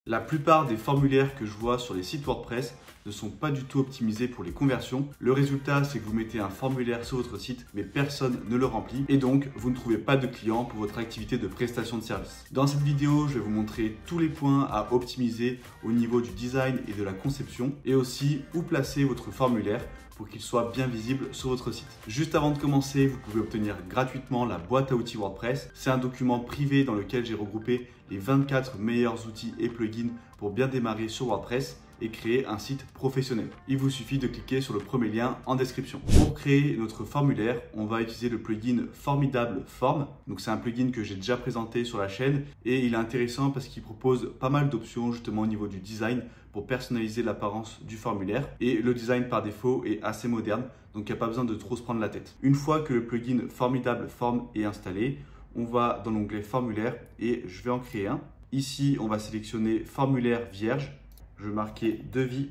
La plupart des formulaires que je vois sur les sites WordPress ne sont pas du tout optimisés pour les conversions. Le résultat, c'est que vous mettez un formulaire sur votre site, mais personne ne le remplit et donc vous ne trouvez pas de clients pour votre activité de prestation de service. Dans cette vidéo, je vais vous montrer tous les points à optimiser au niveau du design et de la conception et aussi où placer votre formulaire pour qu'il soit bien visible sur votre site. Juste avant de commencer, vous pouvez obtenir gratuitement la boîte à outils WordPress. C'est un document privé dans lequel j'ai regroupé les 24 meilleurs outils et plugins pour bien démarrer sur WordPress et créer un site professionnel. Il vous suffit de cliquer sur le premier lien en description. Pour créer notre formulaire, on va utiliser le plugin Formidable Form. Donc c'est un plugin que j'ai déjà présenté sur la chaîne et il est intéressant parce qu'il propose pas mal d'options justement au niveau du design pour personnaliser l'apparence du formulaire. Et le design par défaut est assez moderne, donc il n'y a pas besoin de trop se prendre la tête. Une fois que le plugin Formidable Form est installé, on va dans l'onglet formulaire et je vais en créer un. Ici, on va sélectionner formulaire vierge. Je vais marquer devis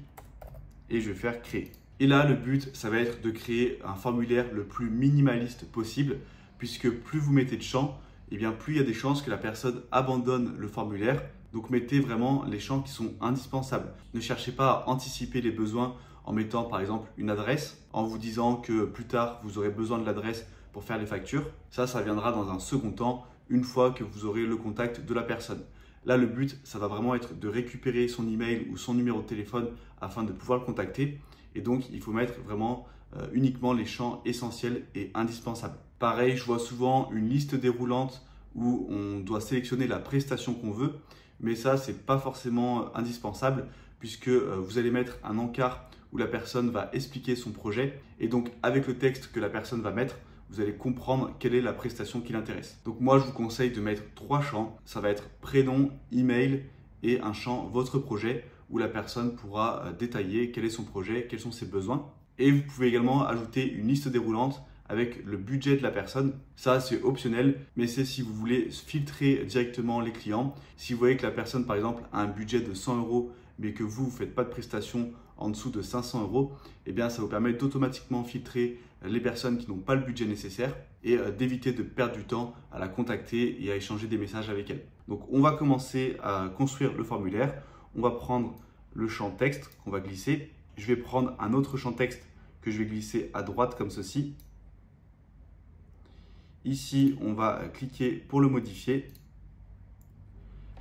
et je vais faire créer. Et là, le but, ça va être de créer un formulaire le plus minimaliste possible, puisque plus vous mettez de champs, et bien plus il y a des chances que la personne abandonne le formulaire. Donc mettez vraiment les champs qui sont indispensables. Ne cherchez pas à anticiper les besoins en mettant par exemple une adresse, en vous disant que plus tard vous aurez besoin de l'adresse pour faire les factures. Ça viendra dans un second temps, une fois que vous aurez le contact de la personne. Là, le but, ça va vraiment être de récupérer son email ou son numéro de téléphone afin de pouvoir le contacter. Et donc, il faut mettre vraiment uniquement les champs essentiels et indispensables. Pareil, je vois souvent une liste déroulante où on doit sélectionner la prestation qu'on veut. Mais ça, ce n'est pas forcément indispensable puisque vous allez mettre un encart où la personne va expliquer son projet. Et donc, avec le texte que la personne va mettre, vous allez comprendre quelle est la prestation qui l'intéresse. Donc moi, je vous conseille de mettre 3 champs. Ça va être prénom, email et un champ votre projet où la personne pourra détailler quel est son projet, quels sont ses besoins. Et vous pouvez également ajouter une liste déroulante avec le budget de la personne. Ça, c'est optionnel, mais c'est si vous voulez filtrer directement les clients. Si vous voyez que la personne, par exemple, a un budget de 100 €, mais que vous ne faites pas de prestation en dessous de 500 €, eh bien, ça vous permet d'automatiquement filtrer les personnes qui n'ont pas le budget nécessaire et d'éviter de perdre du temps à la contacter et à échanger des messages avec elle. Donc, on va commencer à construire le formulaire. On va prendre le champ texte qu'on va glisser. Je vais prendre un autre champ texte que je vais glisser à droite comme ceci. Ici, on va cliquer pour le modifier.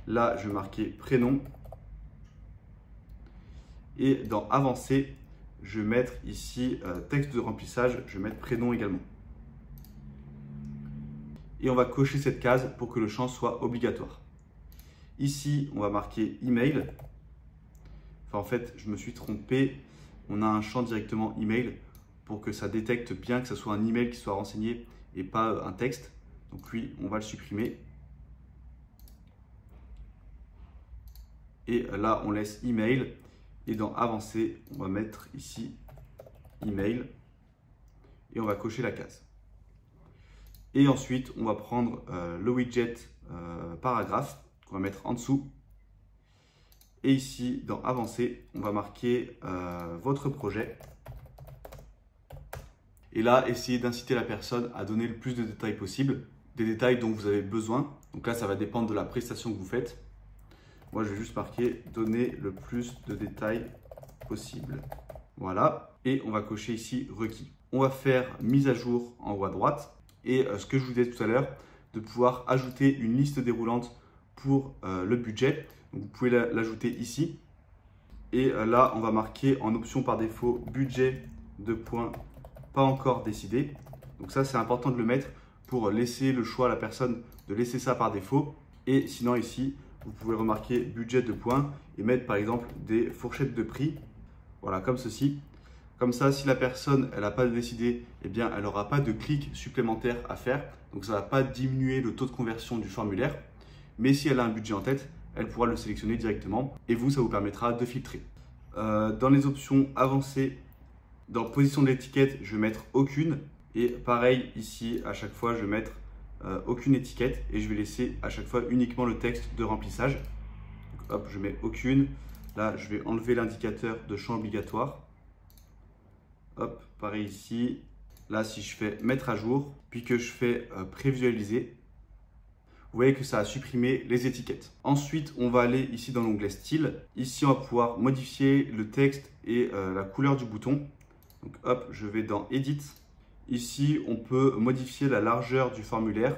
Là, je vais marquer prénom. Et dans avancer, je vais mettre ici texte de remplissage, je vais mettre prénom également. Et on va cocher cette case pour que le champ soit obligatoire. Ici, on va marquer email. Enfin, en fait, je me suis trompé. On a un champ directement email pour que ça détecte bien que ce soit un email qui soit renseigné et pas un texte. Donc lui, on va le supprimer. Et là, on laisse email. Et dans avancer, on va mettre ici email et on va cocher la case. Et ensuite, on va prendre le widget paragraphe qu'on va mettre en dessous. Et ici, dans avancer, on va marquer votre projet. Et là, essayez d'inciter la personne à donner le plus de détails possible, des détails dont vous avez besoin. Donc là, ça va dépendre de la prestation que vous faites. Moi, je vais juste marquer « Donner le plus de détails possible ». Voilà. Et on va cocher ici « Requis ». On va faire « Mise à jour » en haut à droite. Et ce que je vous disais tout à l'heure, de pouvoir ajouter une liste déroulante pour le budget. Donc, vous pouvez l'ajouter ici. Et là, on va marquer en option par défaut « Budget de points pas encore décidé ». Donc ça, c'est important de le mettre pour laisser le choix à la personne de laisser ça par défaut. Et sinon ici, vous pouvez remarquer budget de points et mettre par exemple des fourchettes de prix. Voilà, comme ceci. Comme ça, si la personne n'a pas décidé, eh bien, elle n'aura pas de clic supplémentaire à faire. Donc, ça ne va pas diminuer le taux de conversion du formulaire. Mais si elle a un budget en tête, elle pourra le sélectionner directement. Et vous, ça vous permettra de filtrer. Dans les options avancées, dans position de l'étiquette, je vais mettre aucune. Et pareil, ici, à chaque fois, je vais mettre aucune étiquette et je vais laisser à chaque fois uniquement le texte de remplissage. Donc, hop, je mets aucune. Là, je vais enlever l'indicateur de champ obligatoire. Hop, pareil ici. Là, si je fais mettre à jour, puis que je fais prévisualiser, voyez que ça a supprimé les étiquettes. Ensuite, on va aller ici dans l'onglet Style. Ici, on va pouvoir modifier le texte et la couleur du bouton. Donc hop, je vais dans Edit. Ici, on peut modifier la largeur du formulaire.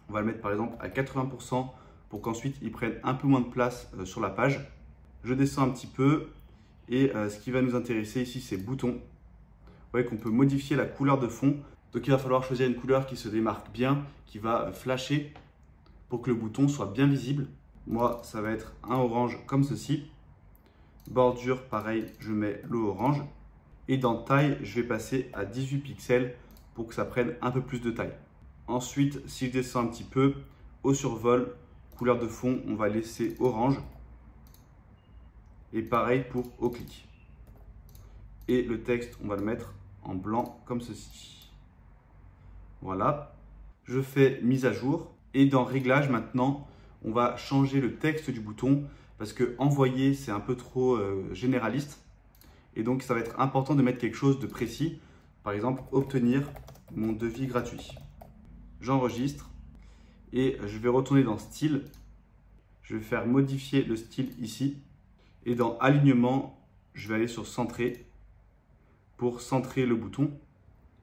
On va le mettre par exemple à 80% pour qu'ensuite il prenne un peu moins de place sur la page. Je descends un petit peu et ce qui va nous intéresser ici, c'est bouton. Vous voyez qu'on peut modifier la couleur de fond. Donc il va falloir choisir une couleur qui se démarque bien, qui va flasher pour que le bouton soit bien visible. Moi, ça va être un orange comme ceci. Bordure, pareil, je mets le orange. Et dans taille, je vais passer à 18 pixels pour que ça prenne un peu plus de taille. Ensuite, si je descends un petit peu, au survol, couleur de fond, on va laisser orange. Et pareil pour au clic. Et le texte, on va le mettre en blanc comme ceci. Voilà. Je fais mise à jour. Et dans réglage maintenant, on va changer le texte du bouton parce que envoyer, c'est un peu trop généraliste. Et donc, ça va être important de mettre quelque chose de précis. Par exemple, obtenir mon devis gratuit. J'enregistre et je vais retourner dans Style. Je vais faire modifier le style ici. Et dans Alignement, je vais aller sur Centrer pour centrer le bouton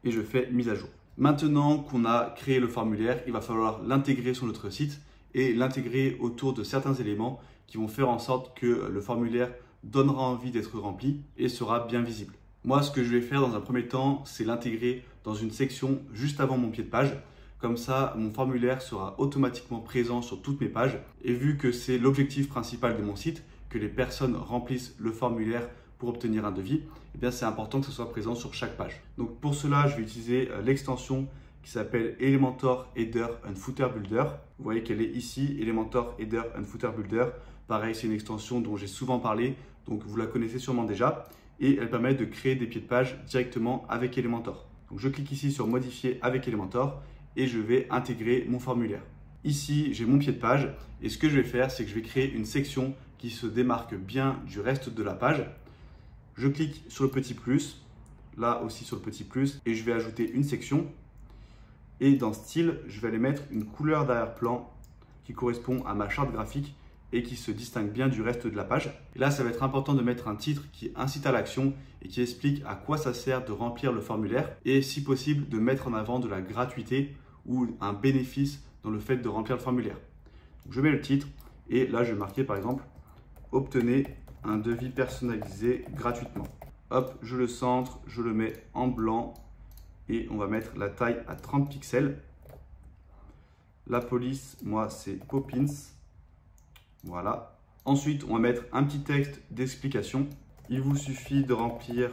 et je fais mise à jour. Maintenant qu'on a créé le formulaire, il va falloir l'intégrer sur notre site et l'intégrer autour de certains éléments qui vont faire en sorte que le formulaire donnera envie d'être rempli et sera bien visible. Moi, ce que je vais faire dans un premier temps, c'est l'intégrer dans une section juste avant mon pied de page. Comme ça, mon formulaire sera automatiquement présent sur toutes mes pages. Et vu que c'est l'objectif principal de mon site, que les personnes remplissent le formulaire pour obtenir un devis, eh bien c'est important que ce soit présent sur chaque page. Donc pour cela, je vais utiliser l'extension qui s'appelle Elementor Header and Footer Builder. Vous voyez qu'elle est ici, Elementor Header and Footer Builder. Pareil, c'est une extension dont j'ai souvent parlé, donc vous la connaissez sûrement déjà. Et elle permet de créer des pieds de page directement avec Elementor. Donc je clique ici sur Modifier avec Elementor et je vais intégrer mon formulaire. Ici, j'ai mon pied de page et ce que je vais faire, c'est que je vais créer une section qui se démarque bien du reste de la page. Je clique sur le petit plus, là aussi sur le petit plus, et je vais ajouter une section. Et dans Style, je vais aller mettre une couleur d'arrière-plan qui correspond à ma charte graphique et qui se distingue bien du reste de la page. Et là, ça va être important de mettre un titre qui incite à l'action et qui explique à quoi ça sert de remplir le formulaire et si possible de mettre en avant de la gratuité ou un bénéfice dans le fait de remplir le formulaire. Donc, je mets le titre et là, je vais marquer par exemple « Obtenez un devis personnalisé gratuitement ». Hop, je le centre, je le mets en blanc et on va mettre la taille à 30 pixels. La police, moi, c'est Poppins. Voilà. Ensuite, on va mettre un petit texte d'explication. Il vous suffit de remplir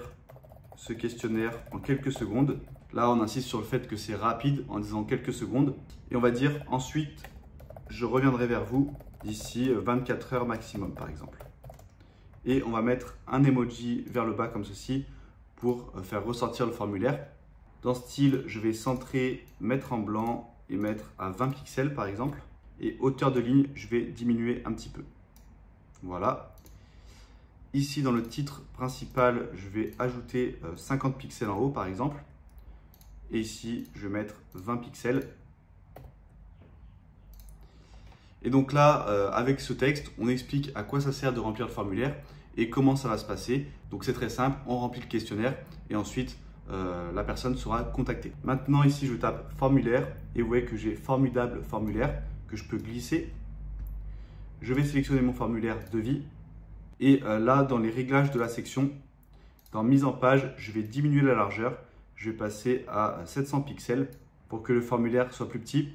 ce questionnaire en quelques secondes. Là, on insiste sur le fait que c'est rapide en disant quelques secondes. Et on va dire ensuite, je reviendrai vers vous d'ici 24 heures maximum, par exemple. Et on va mettre un emoji vers le bas comme ceci pour faire ressortir le formulaire. Dans Style, je vais centrer, mettre en blanc et mettre à 20 pixels, par exemple. Et hauteur de ligne, je vais diminuer un petit peu. Voilà. Ici, dans le titre principal, je vais ajouter 50 pixels en haut, par exemple. Et ici, je vais mettre 20 pixels. Et donc là, avec ce texte, on explique à quoi ça sert de remplir le formulaire et comment ça va se passer. Donc c'est très simple, on remplit le questionnaire et ensuite, la personne sera contactée. Maintenant, ici, je tape formulaire et vous voyez que j'ai formidable formulaire que je peux glisser. Je vais sélectionner mon formulaire devis et là, dans les réglages de la section, dans mise en page, je vais diminuer la largeur. Je vais passer à 700 pixels pour que le formulaire soit plus petit.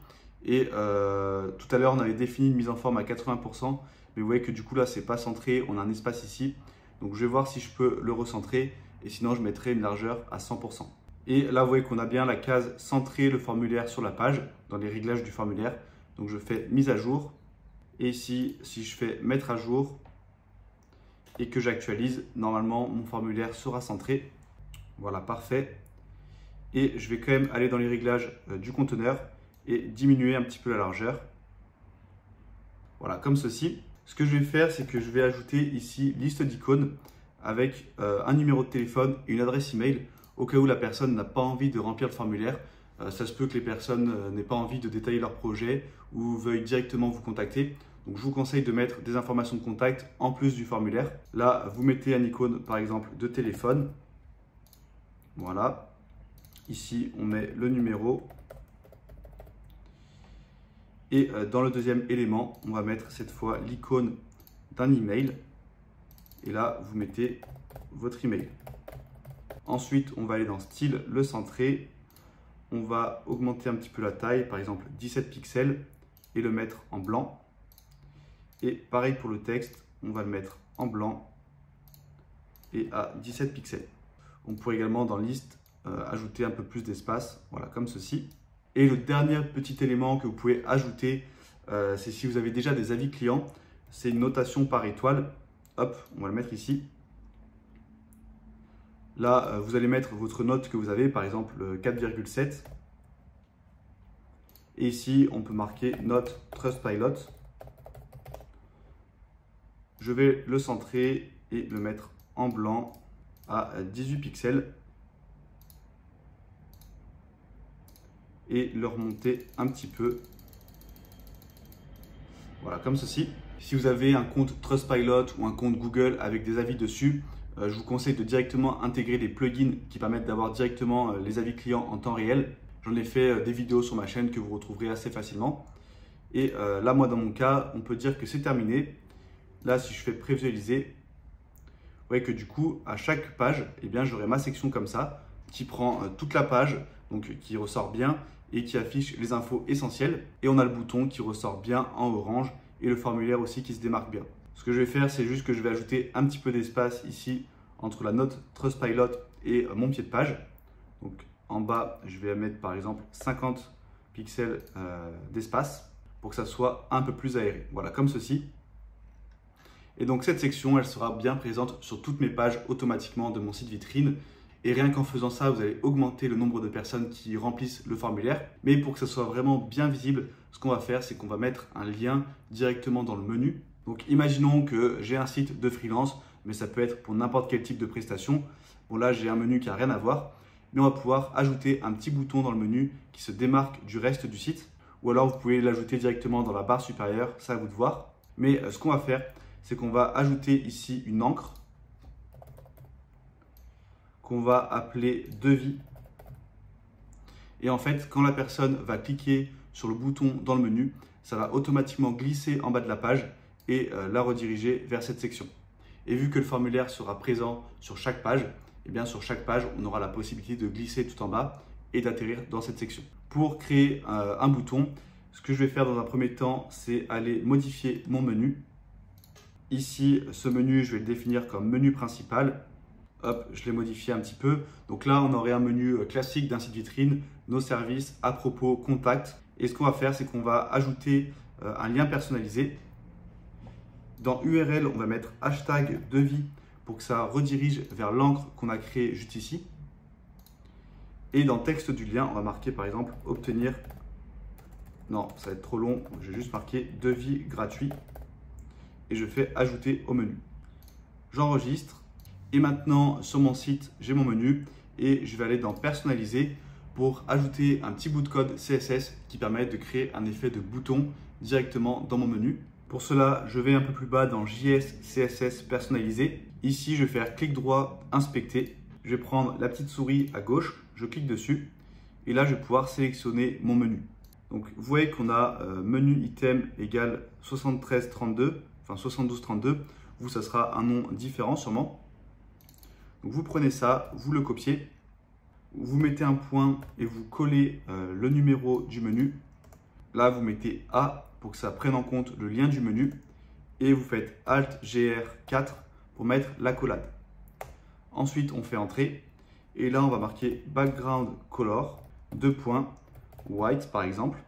Et tout à l'heure, on avait défini une mise en forme à 80%, mais vous voyez que du coup là, c'est pas centré, on a un espace ici. Donc je vais voir si je peux le recentrer et sinon je mettrai une largeur à 100%. Et là, vous voyez qu'on a bien la case centrer le formulaire sur la page dans les réglages du formulaire. Donc je fais mise à jour et ici, si je fais mettre à jour et que j'actualise, normalement mon formulaire sera centré. Voilà, parfait. Et je vais quand même aller dans les réglages du conteneur et diminuer un petit peu la largeur. Voilà, comme ceci. Ce que je vais faire, c'est que je vais ajouter ici liste d'icônes avec un numéro de téléphone et une adresse email au cas où la personne n'a pas envie de remplir le formulaire. Ça se peut que les personnes n'aient pas envie de détailler leur projet ou veuillent directement vous contacter. Donc je vous conseille de mettre des informations de contact en plus du formulaire. Là, vous mettez une icône par exemple de téléphone. Voilà. Ici, on met le numéro. Et dans le deuxième élément, on va mettre cette fois l'icône d'un email. Et là, vous mettez votre email. Ensuite, on va aller dans style, le centrer. On va augmenter un petit peu la taille, par exemple 17 pixels, et le mettre en blanc. Et pareil pour le texte, on va le mettre en blanc et à 17 pixels. On pourrait également dans liste ajouter un peu plus d'espace, voilà, comme ceci. Et le dernier petit élément que vous pouvez ajouter, c'est si vous avez déjà des avis clients, c'est une notation par étoile. Hop, on va le mettre ici. Là, vous allez mettre votre note que vous avez, par exemple 4,7. Et ici, on peut marquer note Trustpilot. Je vais le centrer et le mettre en blanc à 18 pixels. Et le remonter un petit peu. Voilà, comme ceci. Si vous avez un compte Trustpilot ou un compte Google avec des avis dessus, je vous conseille de directement intégrer les plugins qui permettent d'avoir directement les avis clients en temps réel. J'en ai fait des vidéos sur ma chaîne que vous retrouverez assez facilement. Et là, moi, dans mon cas, on peut dire que c'est terminé. Là, si je fais prévisualiser, vous voyez que du coup, à chaque page, eh bien, j'aurai ma section comme ça, qui prend toute la page, donc qui ressort bien et qui affiche les infos essentielles. Et on a le bouton qui ressort bien en orange et le formulaire aussi qui se démarque bien. Ce que je vais faire, c'est juste que je vais ajouter un petit peu d'espace ici entre la note Trustpilot et mon pied de page. Donc en bas, je vais mettre par exemple 50 pixels d'espace pour que ça soit un peu plus aéré. Voilà, comme ceci. Et donc cette section, elle sera bien présente sur toutes mes pages automatiquement de mon site vitrine. Et rien qu'en faisant ça, vous allez augmenter le nombre de personnes qui remplissent le formulaire. Mais pour que ça soit vraiment bien visible, ce qu'on va faire, c'est qu'on va mettre un lien directement dans le menu. Donc imaginons que j'ai un site de freelance, mais ça peut être pour n'importe quel type de prestation. Bon là, j'ai un menu qui n'a rien à voir, mais on va pouvoir ajouter un petit bouton dans le menu qui se démarque du reste du site. Ou alors vous pouvez l'ajouter directement dans la barre supérieure, ça à vous de voir. Mais ce qu'on va faire, c'est qu'on va ajouter ici une encre qu'on va appeler devis. Et en fait, quand la personne va cliquer sur le bouton dans le menu, ça va automatiquement glisser en bas de la page et la rediriger vers cette section. Et vu que le formulaire sera présent sur chaque page, et bien sur chaque page, on aura la possibilité de glisser tout en bas et d'atterrir dans cette section. Pour créer un bouton, ce que je vais faire dans un premier temps, c'est aller modifier mon menu. Ici, ce menu, je vais le définir comme menu principal. Hop, je l'ai modifié un petit peu. Donc là, on aurait un menu classique d'un site vitrine, nos services, à propos, contact. Et ce qu'on va faire, c'est qu'on va ajouter un lien personnalisé. Dans URL, on va mettre hashtag devis pour que ça redirige vers l'encre qu'on a créée juste ici. Et dans texte du lien, on va marquer par exemple obtenir. Non, ça va être trop long. Je vais juste marquer devis gratuit. Et je fais ajouter au menu. J'enregistre. Et maintenant, sur mon site, j'ai mon menu et je vais aller dans personnaliser pour ajouter un petit bout de code CSS qui permet de créer un effet de bouton directement dans mon menu. Pour cela, je vais un peu plus bas dans JS CSS personnalisé. Ici, je vais faire clic droit, inspecter. Je vais prendre la petite souris à gauche, je clique dessus et là, je vais pouvoir sélectionner mon menu. Donc, vous voyez qu'on a menu item égale 7332, enfin 7232. Vous, ça sera un nom différent sûrement. Donc vous prenez ça, vous le copiez, vous mettez un point et vous collez le numéro du menu. Là, vous mettez A pour que ça prenne en compte le lien du menu et vous faites Alt GR4 pour mettre l'accolade. Ensuite, on fait Entrée et là, on va marquer Background Color, 2 points, White par exemple.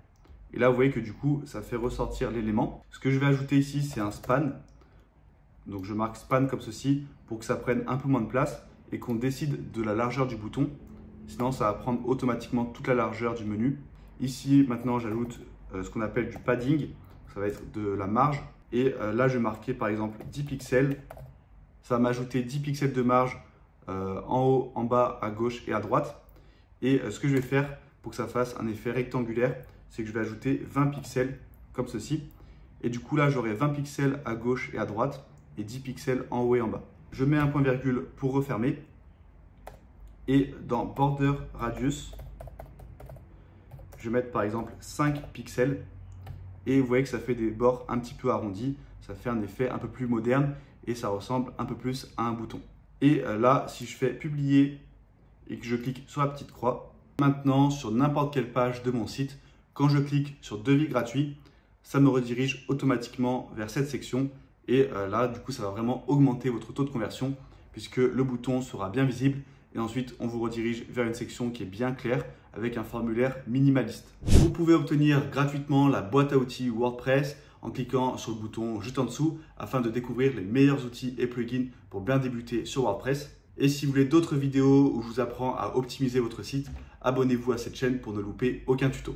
Et là, vous voyez que du coup, ça fait ressortir l'élément. Ce que je vais ajouter ici, c'est un span. Donc je marque span comme ceci pour que ça prenne un peu moins de place et qu'on décide de la largeur du bouton. Sinon, ça va prendre automatiquement toute la largeur du menu. Ici, maintenant, j'ajoute ce qu'on appelle du padding. Ça va être de la marge. Et là, je vais marquer par exemple 10 pixels. Ça va m'ajouter 10 pixels de marge en haut, en bas, à gauche et à droite. Et ce que je vais faire pour que ça fasse un effet rectangulaire, c'est que je vais ajouter 20 pixels comme ceci. Et du coup là, j'aurai 20 pixels à gauche et à droite et 10 pixels en haut et en bas. Je mets un point virgule pour refermer. Et dans Border Radius, je vais mettre par exemple 5 pixels. Et vous voyez que ça fait des bords un petit peu arrondis. Ça fait un effet un peu plus moderne et ça ressemble un peu plus à un bouton. Et là, si je fais publier et que je clique sur la petite croix, maintenant sur n'importe quelle page de mon site, quand je clique sur devis gratuit, ça me redirige automatiquement vers cette section. Et là, du coup, ça va vraiment augmenter votre taux de conversion puisque le bouton sera bien visible. Et ensuite, on vous redirige vers une section qui est bien claire avec un formulaire minimaliste. Vous pouvez obtenir gratuitement la boîte à outils WordPress en cliquant sur le bouton juste en dessous afin de découvrir les meilleurs outils et plugins pour bien débuter sur WordPress. Et si vous voulez d'autres vidéos où je vous apprends à optimiser votre site, abonnez-vous à cette chaîne pour ne louper aucun tuto.